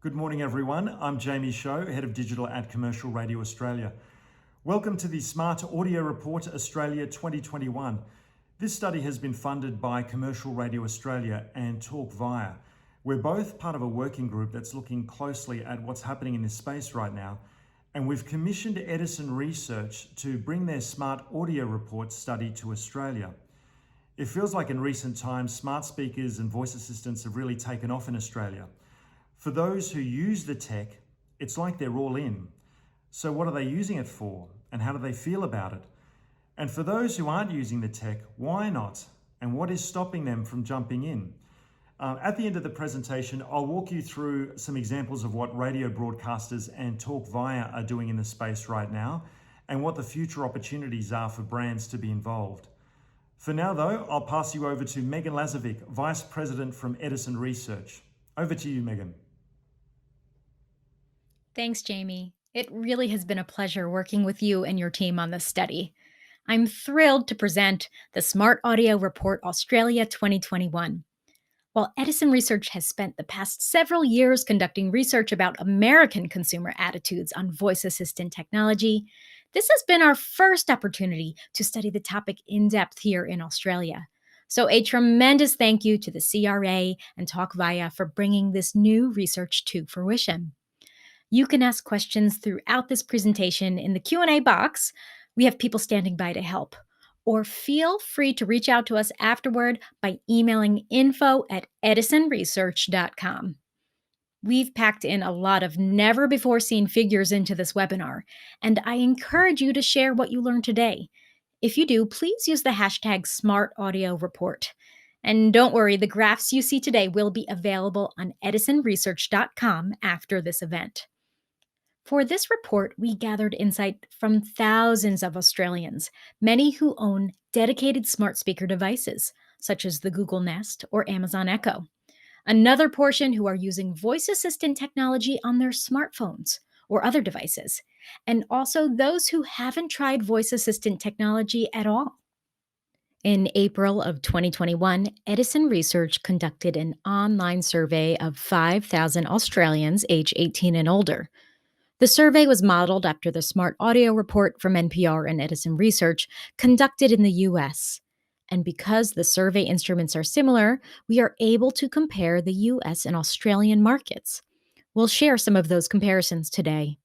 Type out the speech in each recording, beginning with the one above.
Good morning, everyone. I'm Jamie Show, Head of Digital at Commercial Radio Australia. Welcome to the Smart Audio Report Australia 2021. This study has been funded by Commercial Radio Australia and Talk Via. We're both part of a working group that's looking closely at what's happening in this space right now, and we've commissioned Edison Research to bring their Smart Audio Report study to Australia. It feels like in recent times, smart speakers and voice assistants have really taken off in Australia. For those who use the tech, it's like they're all in. So what are they using it for? And how do they feel about it? And for those who aren't using the tech, why not? And what is stopping them from jumping in? At the end of the presentation, I'll walk you through some examples of what radio broadcasters and Talk Via are doing in the space right now, and what the future opportunities are for brands to be involved. For now though, I'll pass you over to Megan Lazovic, Vice President from Edison Research. Over to you, Megan. Thanks, Jamie. It really has been a pleasure working with you and your team on this study. I'm thrilled to present the Smart Audio Report Australia 2021. While Edison Research has spent the past several years conducting research about American consumer attitudes on voice assistant technology, this has been our first opportunity to study the topic in depth here in Australia. So, a tremendous thank you to the CRA and Talk Via for bringing this new research to fruition. You can ask questions throughout this presentation in the Q&A box. We have people standing by to help. Or feel free to reach out to us afterward by emailing info@edisonresearch.com. We've packed in a lot of never-before-seen figures into this webinar, and I encourage you to share what you learned today. If you do, please use the hashtag #SmartAudioReport. And don't worry, the graphs you see today will be available on edisonresearch.com after this event. For this report, we gathered insight from thousands of Australians, many who own dedicated smart speaker devices, such as the Google Nest or Amazon Echo. Another portion who are using voice assistant technology on their smartphones or other devices, and also those who haven't tried voice assistant technology at all. In April of 2021, Edison Research conducted an online survey of 5,000 Australians aged 18 and older. The survey was modeled after the Smart Audio Report from NPR and Edison Research conducted in the US. And because the survey instruments are similar, we are able to compare the US and Australian markets. We'll share some of those comparisons today.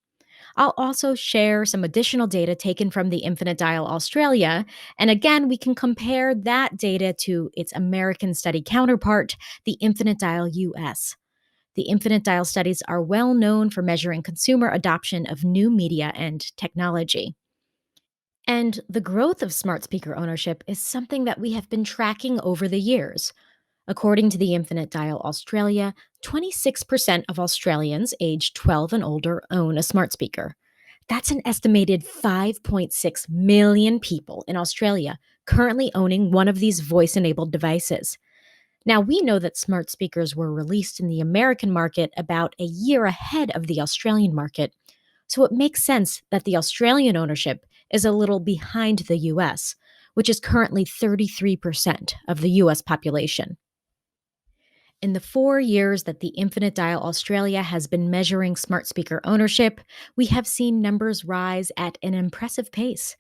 I'll also share some additional data taken from the Infinite Dial Australia, and again, we can compare that data to its American study counterpart, the Infinite Dial US. The Infinite Dial studies are well known for measuring consumer adoption of new media and technology. And the growth of smart speaker ownership is something that we have been tracking over the years. According to the Infinite Dial Australia, 26% of Australians aged 12 and older own a smart speaker. That's an estimated 5.6 million people in Australia currently owning one of these voice-enabled devices. Now, we know that smart speakers were released in the American market about a year ahead of the Australian market, so it makes sense that the Australian ownership is a little behind the US, which is currently 33% of the US population. In the 4 years that the Infinite Dial Australia has been measuring smart speaker ownership, we have seen numbers rise at an impressive pace.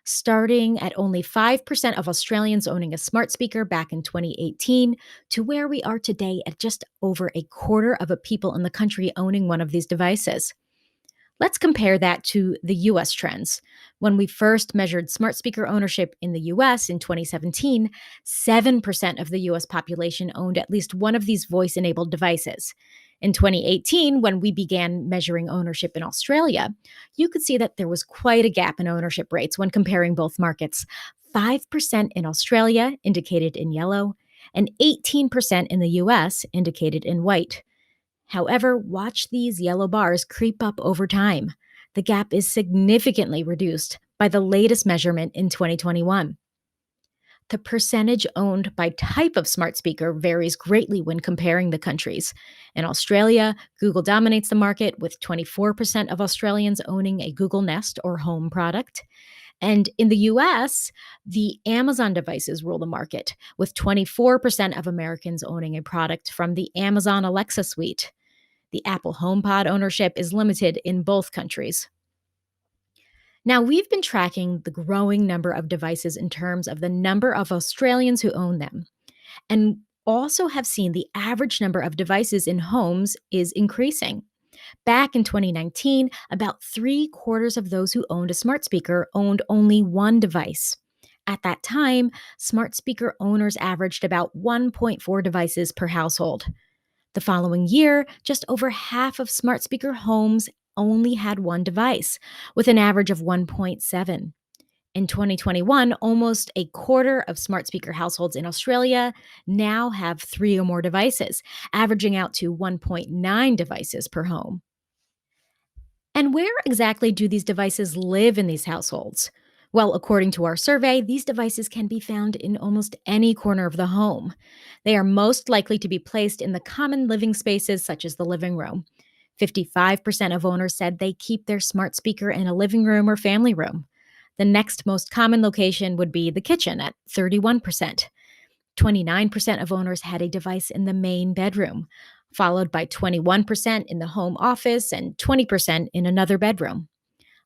Starting at only 5% of Australians owning a smart speaker back in 2018 to where we are today at just over a quarter of the people in the country owning one of these devices. Let's compare that to the US trends. When we first measured smart speaker ownership in the US in 2017, 7% of the US population owned at least one of these voice-enabled devices. In 2018, when we began measuring ownership in Australia, you could see that there was quite a gap in ownership rates when comparing both markets. 5% in Australia, indicated in yellow, and 18% in the US, indicated in white. However, watch these yellow bars creep up over time. The gap is significantly reduced by the latest measurement in 2021. The percentage owned by type of smart speaker varies greatly when comparing the countries. In Australia, Google dominates the market with 24% of Australians owning a Google Nest or Home product. And in the US, the Amazon devices rule the market, with 24% of Americans owning a product from the Amazon Alexa suite. The Apple HomePod ownership is limited in both countries. Now, we've been tracking the growing number of devices in terms of the number of Australians who own them, and also have seen the average number of devices in homes is increasing. Back in 2019, about three-quarters of those who owned a smart speaker owned only one device. At that time, smart speaker owners averaged about 1.4 devices per household. The following year, just over half of smart speaker homes only had one device, with an average of 1.7. In 2021, almost a quarter of smart speaker households in Australia now have three or more devices, averaging out to 1.9 devices per home. And where exactly do these devices live in these households? Well, according to our survey, these devices can be found in almost any corner of the home. They are most likely to be placed in the common living spaces, such as the living room. 55% of owners said they keep their smart speaker in a living room or family room. The next most common location would be the kitchen at 31%. 29% of owners had a device in the main bedroom, followed by 21% in the home office and 20% in another bedroom.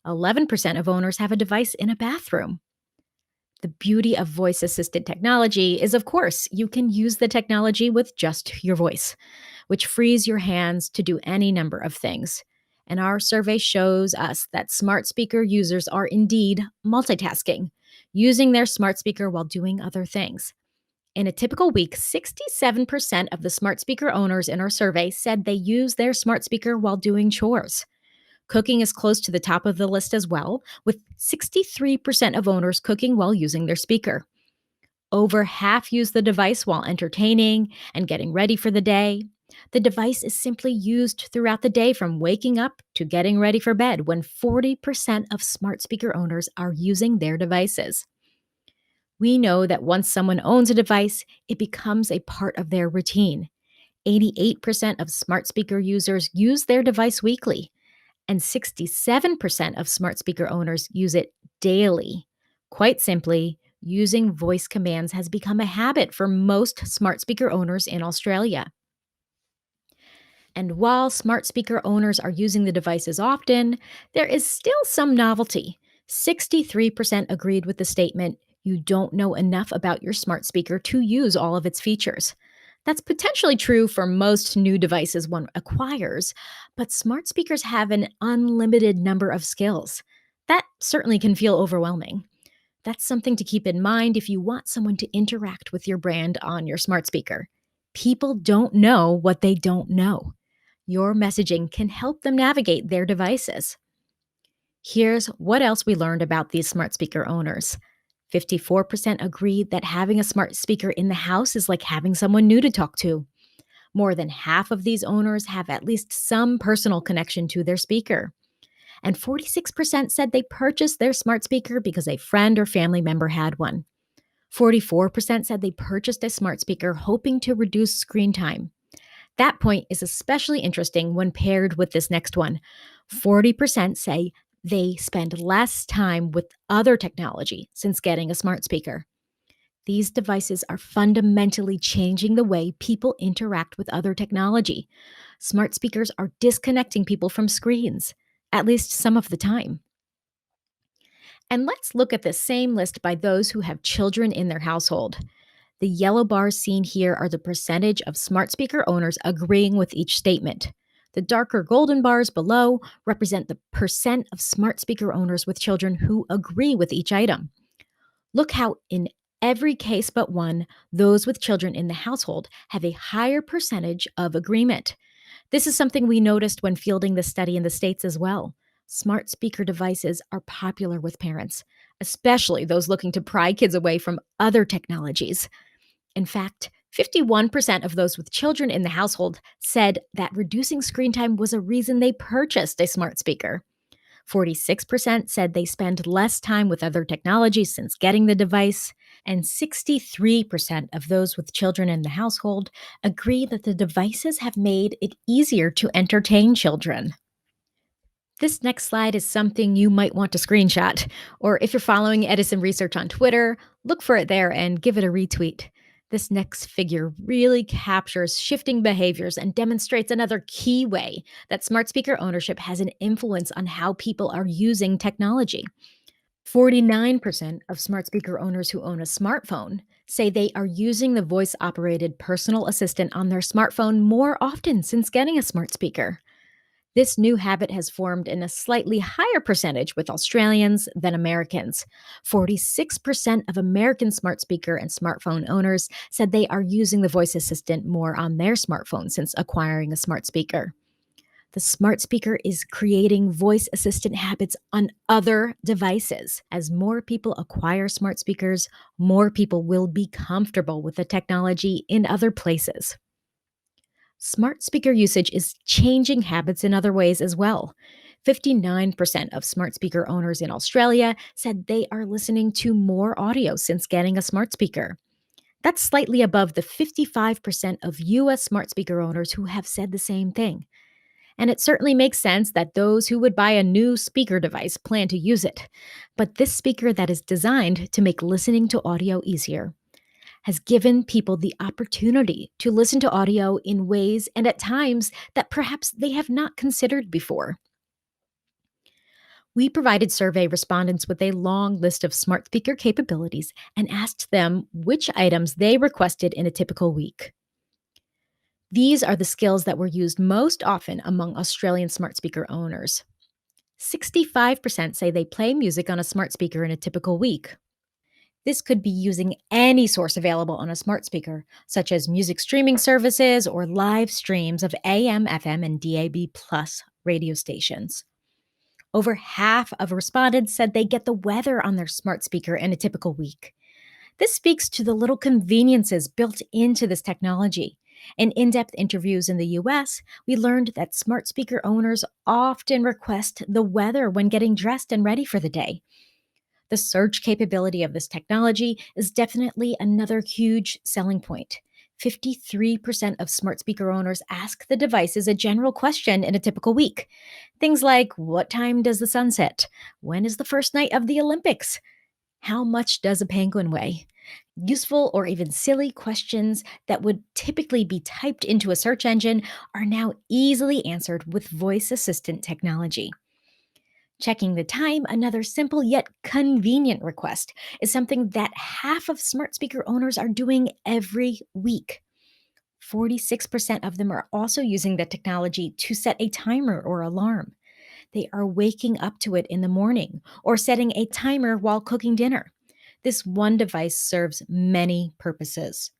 11% of owners have a device in a bathroom. The beauty of voice assisted technology is, of course, you can use the technology with just your voice, which frees your hands to do any number of things. And our survey shows us that smart speaker users are indeed multitasking, using their smart speaker while doing other things. In a typical week, 67% of the smart speaker owners in our survey said they use their smart speaker while doing chores. Cooking is close to the top of the list as well, with 63% of owners cooking while using their speaker. Over half use the device while entertaining and getting ready for the day. The device is simply used throughout the day from waking up to getting ready for bed when 40% of smart speaker owners are using their devices. We know that once someone owns a device, it becomes a part of their routine. 88% of smart speaker users use their device weekly, and 67% of smart speaker owners use it daily. Quite simply, using voice commands has become a habit for most smart speaker owners in Australia. And while smart speaker owners are using the devices often, there is still some novelty. 63% agreed with the statement, "You don't know enough about your smart speaker to use all of its features." That's potentially true for most new devices one acquires, but smart speakers have an unlimited number of skills. That certainly can feel overwhelming. That's something to keep in mind if you want someone to interact with your brand on your smart speaker. People don't know what they don't know. Your messaging can help them navigate their devices. Here's what else we learned about these smart speaker owners. 54% agreed that having a smart speaker in the house is like having someone new to talk to. More than half of these owners have at least some personal connection to their speaker. And 46% said they purchased their smart speaker because a friend or family member had one. 44% said they purchased a smart speaker hoping to reduce screen time. That point is especially interesting when paired with this next one. 40% say they spend less time with other technology since getting a smart speaker. These devices are fundamentally changing the way people interact with other technology. Smart speakers are disconnecting people from screens, at least some of the time. And let's look at the same list by those who have children in their household. The yellow bars seen here are the percentage of smart speaker owners agreeing with each statement. The darker golden bars below represent the percent of smart speaker owners with children who agree with each item. Look how, in every case but one, those with children in the household have a higher percentage of agreement. This is something we noticed when fielding the study in the States as well. Smart speaker devices are popular with parents, especially those looking to pry kids away from other technologies. In fact, 51% of those with children in the household said that reducing screen time was a reason they purchased a smart speaker. 46% said they spend less time with other technologies since getting the device, and 63% of those with children in the household agree that the devices have made it easier to entertain children. This next slide is something you might want to screenshot, or if you're following Edison Research on Twitter, look for it there and give it a retweet. This next figure really captures shifting behaviors and demonstrates another key way that smart speaker ownership has an influence on how people are using technology. 49% of smart speaker owners who own a smartphone say they are using the voice operated personal assistant on their smartphone more often since getting a smart speaker. This new habit has formed in a slightly higher percentage with Australians than Americans. 46% of American smart speaker and smartphone owners said they are using the voice assistant more on their smartphone since acquiring a smart speaker. The smart speaker is creating voice assistant habits on other devices. As more people acquire smart speakers, more people will be comfortable with the technology in other places. Smart speaker usage is changing habits in other ways as well. 59% of smart speaker owners in Australia said they are listening to more audio since getting a smart speaker. That's slightly above the 55% of US smart speaker owners who have said the same thing. And it certainly makes sense that those who would buy a new speaker device plan to use it. But this speaker that is designed to make listening to audio easier has given people the opportunity to listen to audio in ways and at times that perhaps they have not considered before. We provided survey respondents with a long list of smart speaker capabilities and asked them which items they requested in a typical week. These are the skills that were used most often among Australian smart speaker owners. 65% say they play music on a smart speaker in a typical week. This could be using any source available on a smart speaker, such as music streaming services or live streams of AM, FM, and DAB Plus radio stations. Over half of respondents said they get the weather on their smart speaker in a typical week. This speaks to the little conveniences built into this technology. In in-depth interviews in the US, we learned that smart speaker owners often request the weather when getting dressed and ready for the day. The search capability of this technology is definitely another huge selling point. 53% of smart speaker owners ask the devices a general question in a typical week. Things like, what time does the sun set? When is the first night of the Olympics? How much does a penguin weigh? Useful or even silly questions that would typically be typed into a search engine are now easily answered with voice assistant technology. Checking the time, another simple yet convenient request, is something that half of smart speaker owners are doing every week. 46% of them are also using the technology to set a timer or alarm. They are waking up to it in the morning or setting a timer while cooking dinner. This one device serves many purposes.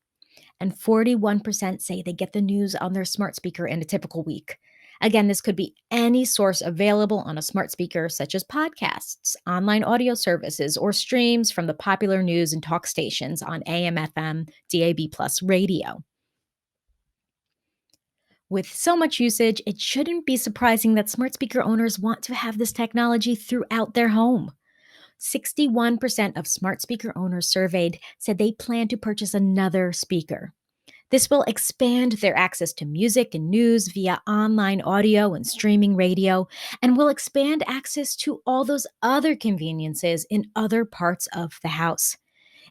And 41% say they get the news on their smart speaker in a typical week. Again, this could be any source available on a smart speaker, such as podcasts, online audio services, or streams from the popular news and talk stations on AM, FM, DAB Plus radio. With so much usage, it shouldn't be surprising that smart speaker owners want to have this technology throughout their home. 61% of smart speaker owners surveyed said they plan to purchase another speaker. This will expand their access to music and news via online audio and streaming radio, and will expand access to all those other conveniences in other parts of the house.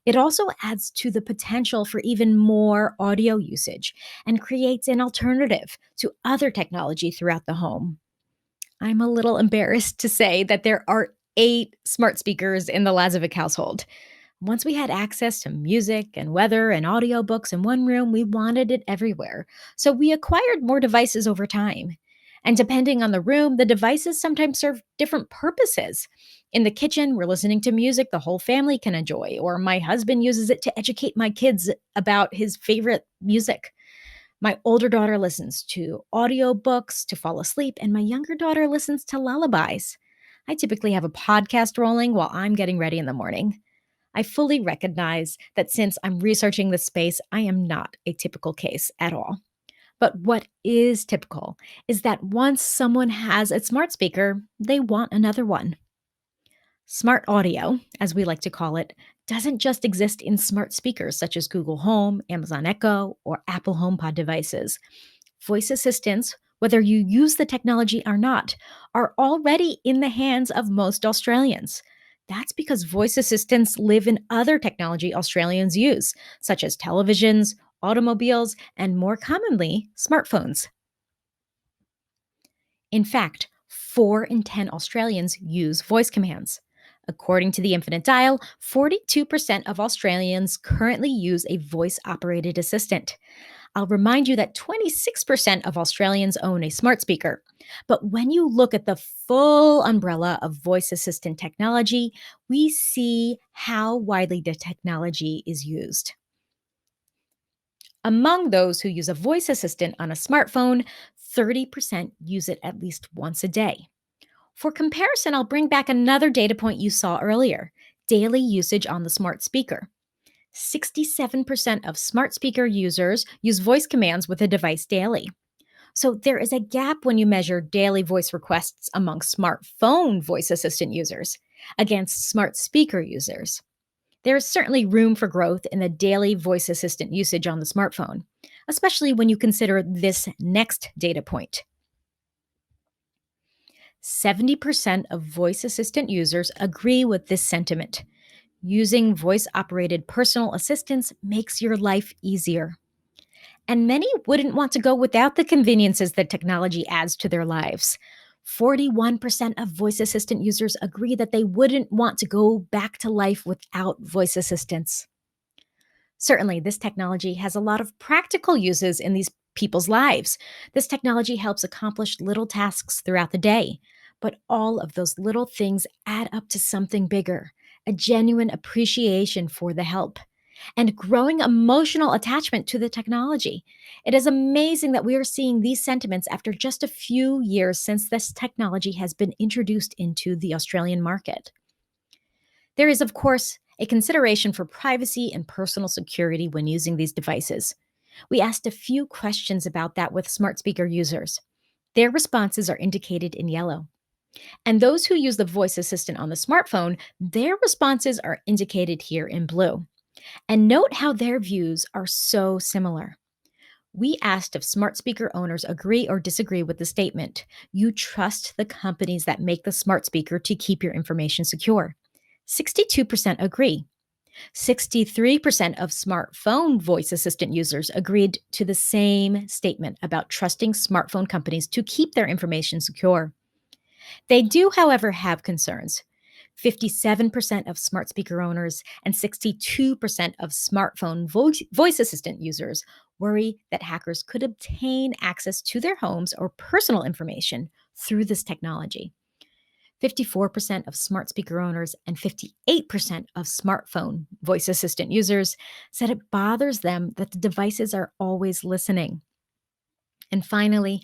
It also adds to the potential for even more audio usage and creates an alternative to other technology throughout the home. I'm a little embarrassed to say that there are 8 smart speakers in the Lazovic household. Once we had access to music and weather and audiobooks in one room, we wanted it everywhere. So we acquired more devices over time. And depending on the room, the devices sometimes serve different purposes. In the kitchen, we're listening to music the whole family can enjoy, or my husband uses it to educate my kids about his favorite music. My older daughter listens to audiobooks to fall asleep, and my younger daughter listens to lullabies. I typically have a podcast rolling while I'm getting ready in the morning. I fully recognize that since I'm researching this space, I am not a typical case at all. But what is typical is that once someone has a smart speaker, they want another one. Smart audio, as we like to call it, doesn't just exist in smart speakers such as Google Home, Amazon Echo, or Apple HomePod devices. Voice assistants, whether you use the technology or not, are already in the hands of most Australians. That's because voice assistants live in other technology Australians use, such as televisions, automobiles, and more commonly, smartphones. In fact, 4 in 10 Australians use voice commands. According to the Infinite Dial, 42% of Australians currently use a voice operated assistant. I'll remind you that 26% of Australians own a smart speaker. But when you look at the full umbrella of voice assistant technology, we see how widely the technology is used. Among those who use a voice assistant on a smartphone, 30% use it at least once a day. For comparison, I'll bring back another data point you saw earlier: daily usage on the smart speaker. 67% of smart speaker users use voice commands with a device daily. So there is a gap when you measure daily voice requests among smartphone voice assistant users against smart speaker users. There is certainly room for growth in the daily voice assistant usage on the smartphone, especially when you consider this next data point. 70% of voice assistant users agree with this sentiment. Using voice operated personal assistants makes your life easier. And many wouldn't want to go without the conveniences that technology adds to their lives. 41% of voice assistant users agree that they wouldn't want to go back to life without voice assistants. Certainly, this technology has a lot of practical uses in these people's lives. This technology helps accomplish little tasks throughout the day, but all of those little things add up to something bigger: a genuine appreciation for the help and growing emotional attachment to the technology. It is amazing that we are seeing these sentiments after just a few years since this technology has been introduced into the Australian market. There is, of course, a consideration for privacy and personal security when using these devices. We asked a few questions about that with smart speaker users. Their responses are indicated in yellow. And those who use the voice assistant on the smartphone, their responses are indicated here in blue. And note how their views are so similar. We asked if smart speaker owners agree or disagree with the statement: you trust the companies that make the smart speaker to keep your information secure. 62% agree. 63% of smartphone voice assistant users agreed to the same statement about trusting smartphone companies to keep their information secure. They do, however, have concerns. 57% of smart speaker owners and 62% of smartphone voice assistant users worry that hackers could obtain access to their homes or personal information through this technology. 54% of smart speaker owners and 58% of smartphone voice assistant users said it bothers them that the devices are always listening. And finally,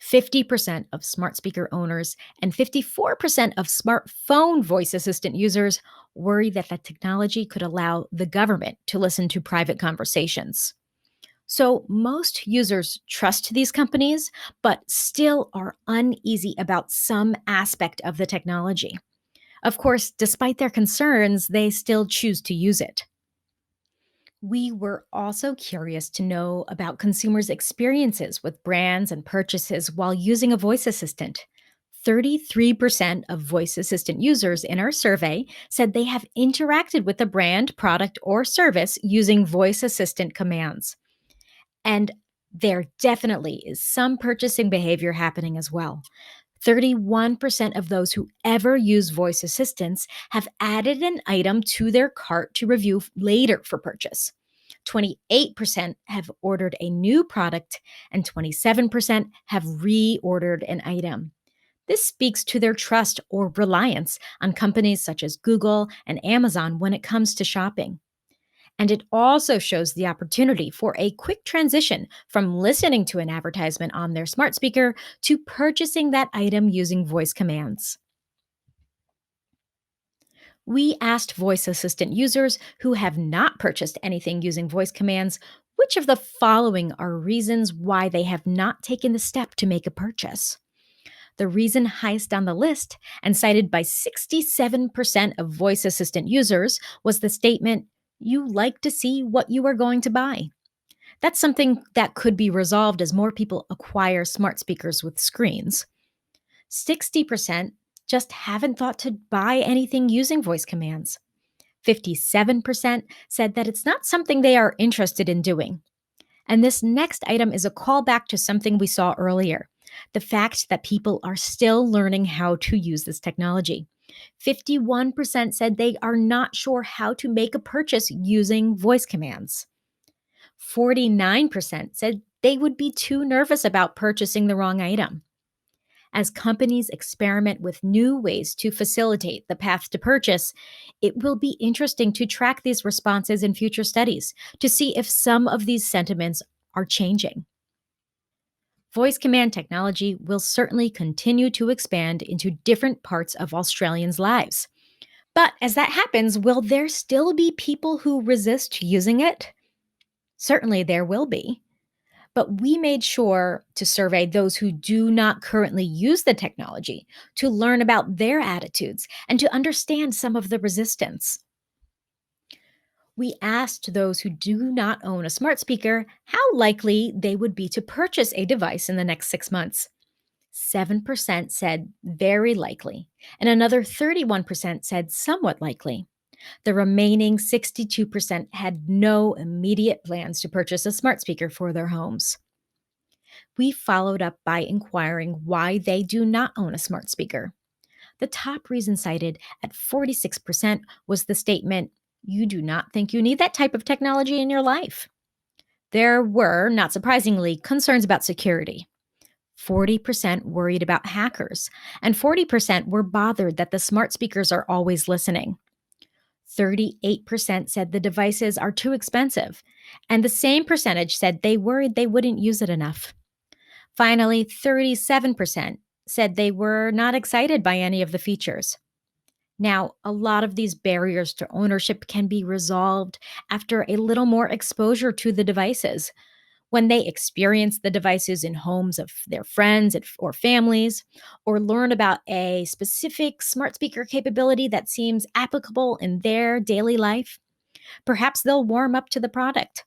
50% of smart speaker owners and 54% of smartphone voice assistant users worry that the technology could allow the government to listen to private conversations. So, most users trust these companies, but still are uneasy about some aspect of the technology. Of course, despite their concerns, they still choose to use it. We were also curious to know about consumers' experiences with brands and purchases while using a voice assistant. 33% of voice assistant users in our survey said they have interacted with a brand, product, or service using voice assistant commands. And there definitely is some purchasing behavior happening as well. 31% of those who ever use voice assistants have added an item to their cart to review later for purchase. 28% have ordered a new product, and 27% have reordered an item. This speaks to their trust or reliance on companies such as Google and Amazon when it comes to shopping. And it also shows the opportunity for a quick transition from listening to an advertisement on their smart speaker to purchasing that item using voice commands. We asked voice assistant users who have not purchased anything using voice commands which of the following are reasons why they have not taken the step to make a purchase. The reason highest on the list, and cited by 67% of voice assistant users, was the statement, "You like to see what you are going to buy." That's something that could be resolved as more people acquire smart speakers with screens. 60% just haven't thought to buy anything using voice commands. 57% said that it's not something they are interested in doing. And this next item is a callback to something we saw earlier, the fact that people are still learning how to use this technology. 51% said they are not sure how to make a purchase using voice commands. 49% said they would be too nervous about purchasing the wrong item. As companies experiment with new ways to facilitate the path to purchase, it will be interesting to track these responses in future studies to see if some of these sentiments are changing. Voice command technology will certainly continue to expand into different parts of Australians' lives. But as that happens, will there still be people who resist using it? Certainly there will be. But we made sure to survey those who do not currently use the technology to learn about their attitudes and to understand some of the resistance. We asked those who do not own a smart speaker how likely they would be to purchase a device in the next 6 months. 7% said very likely, and another 31% said somewhat likely. The remaining 62% had no immediate plans to purchase a smart speaker for their homes. We followed up by inquiring why they do not own a smart speaker. The top reason cited at 46% was the statement, "You do not think you need that type of technology in your life." There were, not surprisingly, concerns about security. 40% worried about hackers, and 40% were bothered that the smart speakers are always listening. 38% said the devices are too expensive, and the same percentage said they worried they wouldn't use it enough. Finally, 37% said they were not excited by any of the features. Now, a lot of these barriers to ownership can be resolved after a little more exposure to the devices. When they experience the devices in homes of their friends or families, or learn about a specific smart speaker capability that seems applicable in their daily life, perhaps they'll warm up to the product.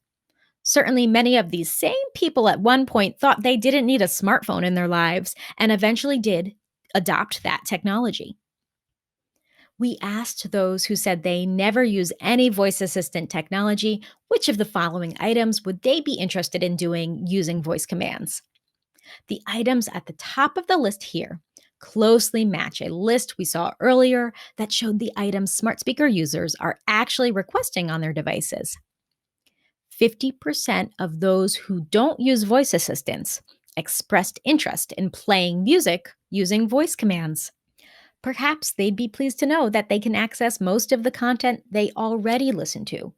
Certainly, many of these same people at one point thought they didn't need a smartphone in their lives and eventually did adopt that technology. We asked those who said they never use any voice assistant technology, which of the following items would they be interested in doing using voice commands? The items at the top of the list here closely match a list we saw earlier that showed the items smart speaker users are actually requesting on their devices. 50% of those who don't use voice assistants expressed interest in playing music using voice commands. Perhaps they'd be pleased to know that they can access most of the content they already listen to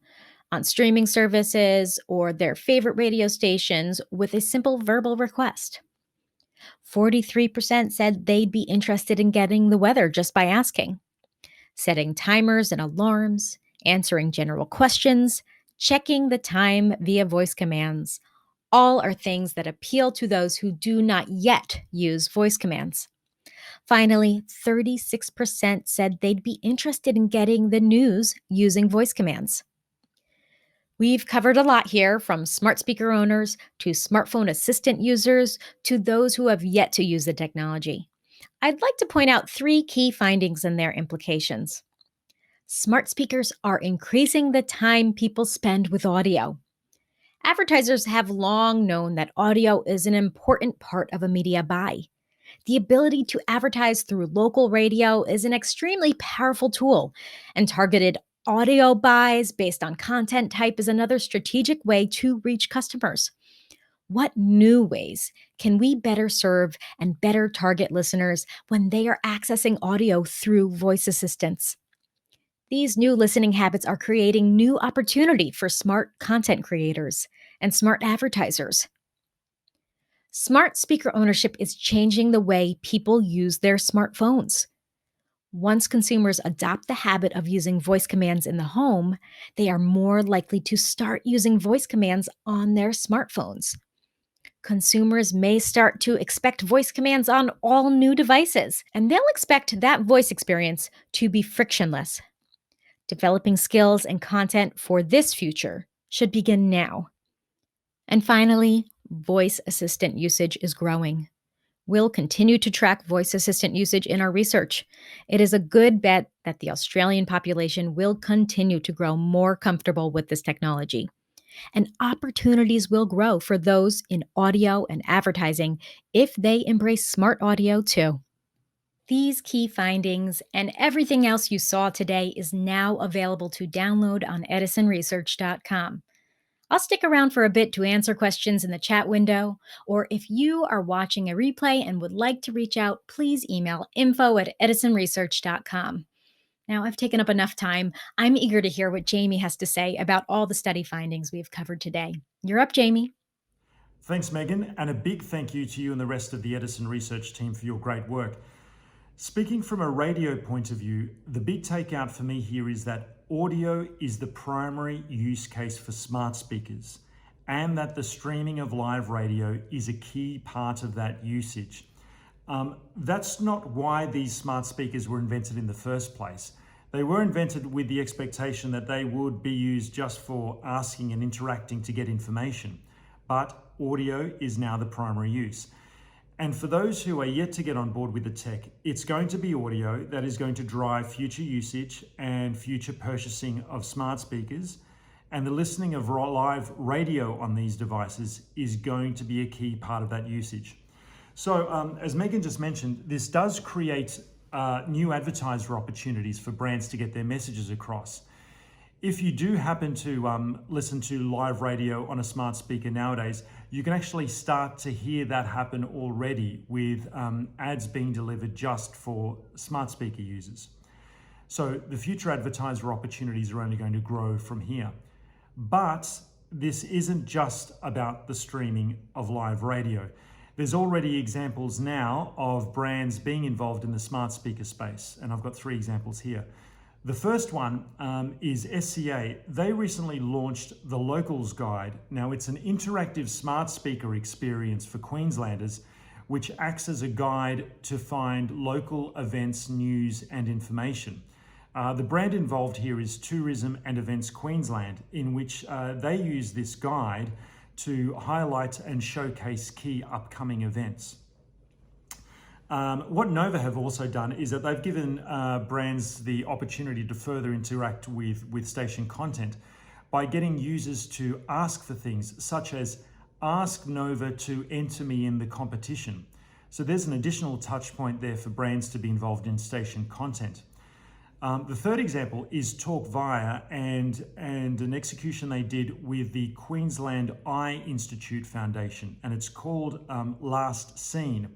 on streaming services or their favorite radio stations with a simple verbal request. 43% said they'd be interested in getting the weather just by asking. Setting timers and alarms, answering general questions, checking the time via voice commands. All are things that appeal to those who do not yet use voice commands. Finally, 36% said they'd be interested in getting the news using voice commands. We've covered a lot here, from smart speaker owners to smartphone assistant users to those who have yet to use the technology. I'd like to point out 3 key findings and their implications. Smart speakers are increasing the time people spend with audio. Advertisers have long known that audio is an important part of a media buy. The ability to advertise through local radio is an extremely powerful tool, and targeted audio buys based on content type is another strategic way to reach customers. What new ways can we better serve and better target listeners when they are accessing audio through voice assistants? These new listening habits are creating new opportunity for smart content creators and smart advertisers. Smart speaker ownership is changing the way people use their smartphones. Once consumers adopt the habit of using voice commands in the home, they are more likely to start using voice commands on their smartphones. Consumers may start to expect voice commands on all new devices, and they'll expect that voice experience to be frictionless. Developing skills and content for this future should begin now. And finally, voice assistant usage is growing. We'll continue to track voice assistant usage in our research. It is a good bet that the Australian population will continue to grow more comfortable with this technology. And opportunities will grow for those in audio and advertising if they embrace smart audio too. These key findings and everything else you saw today is now available to download on edisonresearch.com. I'll stick around for a bit to answer questions in the chat window, or if you are watching a replay and would like to reach out, please email info@edisonresearch.com. Now, I've taken up enough time. I'm eager to hear what Jamie has to say about all the study findings we've covered today. You're up, Jamie. Thanks, Megan, and a big thank you to you and the rest of the Edison research team for your great work. Speaking from a radio point of view, the big takeout for me here is that audio is the primary use case for smart speakers, and that the streaming of live radio is a key part of that usage. That's not why these smart speakers were invented in the first place. They were invented with the expectation that they would be used just for asking and interacting to get information, but audio is now the primary use. And for those who are yet to get on board with the tech, it's going to be audio that is going to drive future usage and future purchasing of smart speakers. And the listening of live radio on these devices is going to be a key part of that usage. So as Megan just mentioned, this does create new advertiser opportunities for brands to get their messages across. If you do happen to listen to live radio on a smart speaker nowadays, you can actually start to hear that happen already with ads being delivered just for smart speaker users. So the future advertiser opportunities are only going to grow from here. But this isn't just about the streaming of live radio. There's already examples now of brands being involved in the smart speaker space, and I've got 3 examples here. The first one is SCA. They recently launched the Locals Guide. Now, it's an interactive smart speaker experience for Queenslanders, which acts as a guide to find local events, news, and information. The brand involved here is Tourism and Events Queensland, in which they use this guide to highlight and showcase key upcoming events. What Nova have also done is that they've given brands the opportunity to further interact with station content by getting users to ask for things such as ask Nova to enter me in the competition. So there's an additional touch point there for brands to be involved in station content. The third example is Talk Via and an execution they did with the Queensland Eye Institute Foundation, and it's called Last Seen.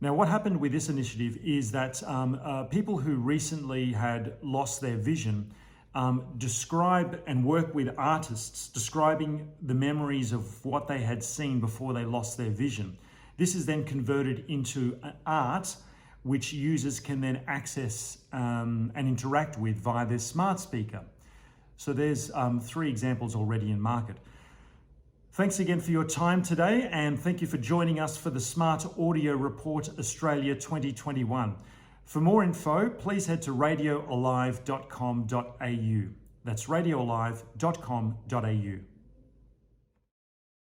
Now, what happened with this initiative is that people who recently had lost their vision describe and work with artists describing the memories of what they had seen before they lost their vision. This is then converted into art, which users can then access and interact with via their smart speaker. So there's 3 examples already in market. Thanks again for your time today, and thank you for joining us for the Smart Audio Report Australia 2021. For more info, please head to radioalive.com.au. That's radioalive.com.au.